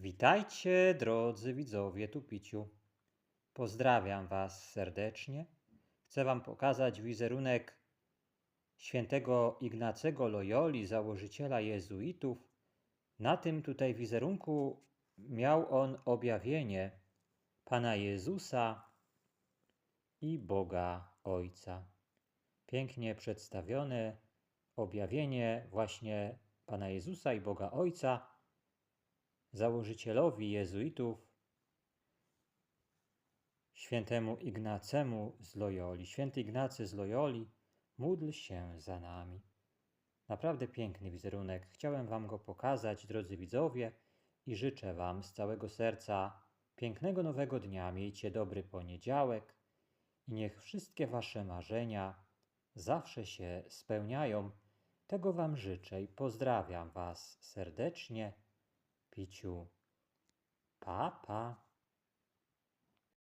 Witajcie, drodzy widzowie Tupiciu. Pozdrawiam Was serdecznie. Chcę Wam pokazać wizerunek świętego Ignacego Loyoli, założyciela jezuitów. Na tym tutaj wizerunku miał on objawienie Pana Jezusa i Boga Ojca. Pięknie przedstawione objawienie właśnie Pana Jezusa i Boga Ojca założycielowi jezuitów, świętemu Ignacemu z Loyoli. Święty Ignacy z Loyoli, módl się za nami. Naprawdę piękny wizerunek. Chciałem Wam go pokazać, drodzy widzowie, i życzę Wam z całego serca pięknego nowego dnia. Miejcie dobry poniedziałek i niech wszystkie Wasze marzenia zawsze się spełniają. Tego Wam życzę i pozdrawiam Was serdecznie. Piciu. Pa, pa.